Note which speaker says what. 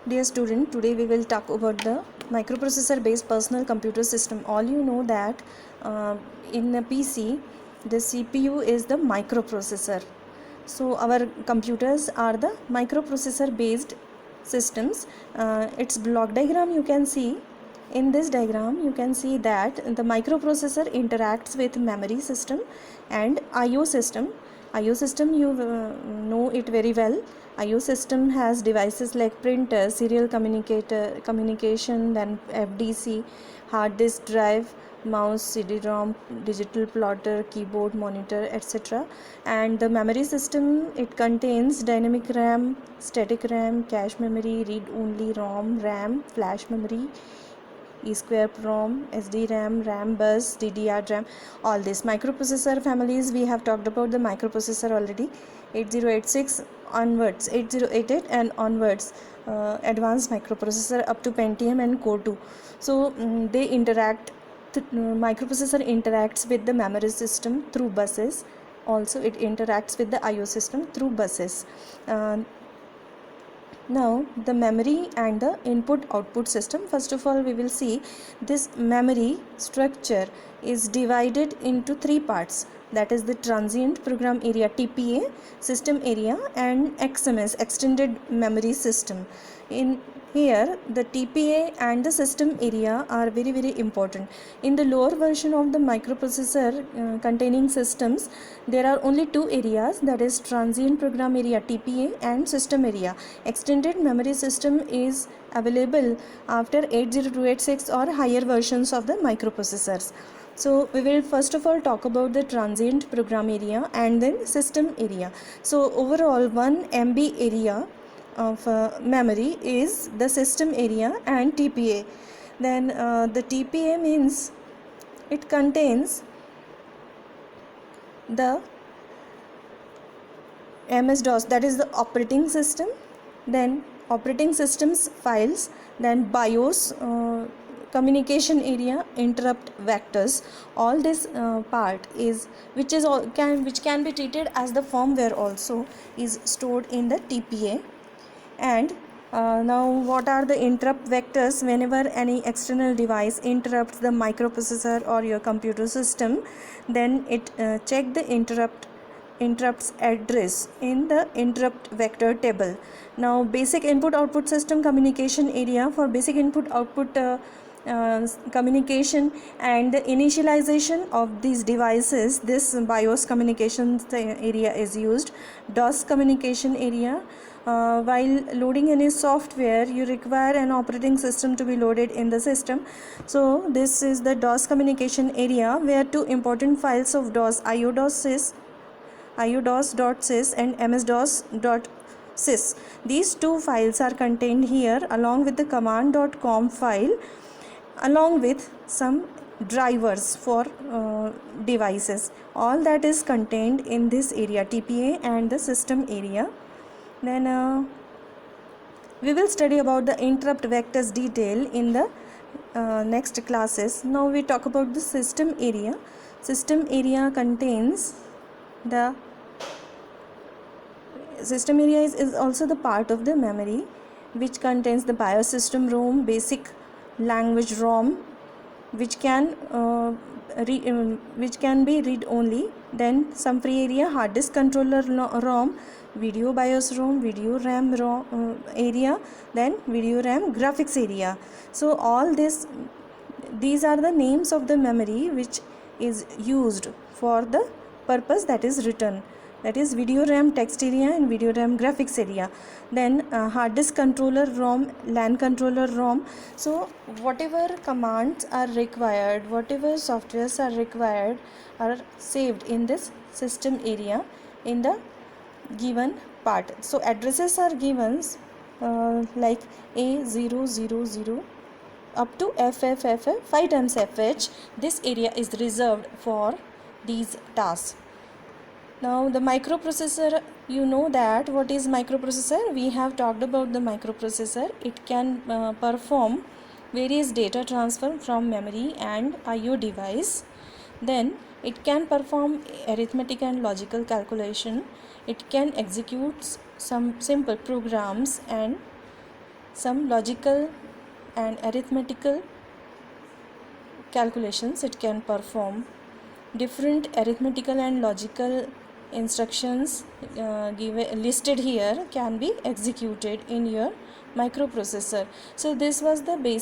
Speaker 1: Dear student, today we will talk about the microprocessor based personal computer system. All you know that in a PC, the CPU is the microprocessor. So our computers are the microprocessor based systems. Its block diagram you can see. In this diagram you can see that the microprocessor interacts with memory system and IO system. IO system you know it very well. IO system has devices like printer, serial communication, then FDC, hard disk drive, mouse, CD-ROM, digital plotter, keyboard, monitor, etc. And the memory system, it contains dynamic RAM, static RAM, cache memory, read-only ROM, RAM, flash memory, EEPROM, SD-RAM, RAM bus, DDR-RAM, all these microprocessor families. We have talked about the microprocessor already. 8086 onwards, 8088 and onwards, advanced microprocessor up to Pentium and Core 2. So they interact. Microprocessor interacts with the memory system through buses. Also, it interacts with the IO system through buses. Now the memory and the input output system. First of all, we will see this memory structure is divided into three parts, that is the transient program area TPA, system area, and XMS, extended memory system. In here the TPA and the system area are very important. In the lower version of the microprocessor containing systems, there are only two areas, that is transient program area TPA and system area. Extended memory system is available after 80286 or higher versions of the microprocessors. So we will first of all talk about the transient program area and then system area. So overall 1 MB area of memory is the system area and TPA. Then the TPA means it contains the MS-DOS, that is the operating system, then operating systems files, then BIOS, communication area, interrupt vectors. All this part is which can be treated as the firmware also is stored in the TPA. And now what are the interrupt vectors? Whenever any external device interrupts the microprocessor or your computer system, then it check the interrupts address in the interrupt vector table. Now basic input output system communication area, for basic input output communication and the initialization of these devices, this BIOS communication area is used. DOS communication area, while loading any software you require an operating system to be loaded in the system. So this is the DOS communication area, where two important files of DOS, iodos.sys and ms-dos.sys, these two files are contained here, along with the command.com file, along with some drivers for devices. All that is contained in this area, TPA and the system area. Then we will study about the interrupt vectors detail in the next classes. Now we talk about the system area. System area contains the system area is also the part of the memory which contains the BIOS system ROM, basic language ROM, which can be read only, then some free area, hard disk controller ROM, video BIOS ROM, video RAM ROM area, then video RAM graphics area. So all these are the names of the memory which is used for the purpose that is written, that is video RAM text area and video RAM graphics area. Then hard disk controller ROM, LAN controller ROM. So whatever commands are required, whatever softwares are required are saved in this system area in the given part. So addresses are given like A000 up to FFFF 5 times FH. This area is reserved for these tasks. Now the microprocessor, you know that what is microprocessor? We have talked about the microprocessor. It can perform various data transfer from memory and IO device. Then it can perform arithmetic and logical calculation. It can execute some simple programs and some logical and arithmetical calculations it can perform. Different arithmetical and logical instructions listed here can be executed in your microprocessor. So this was the basic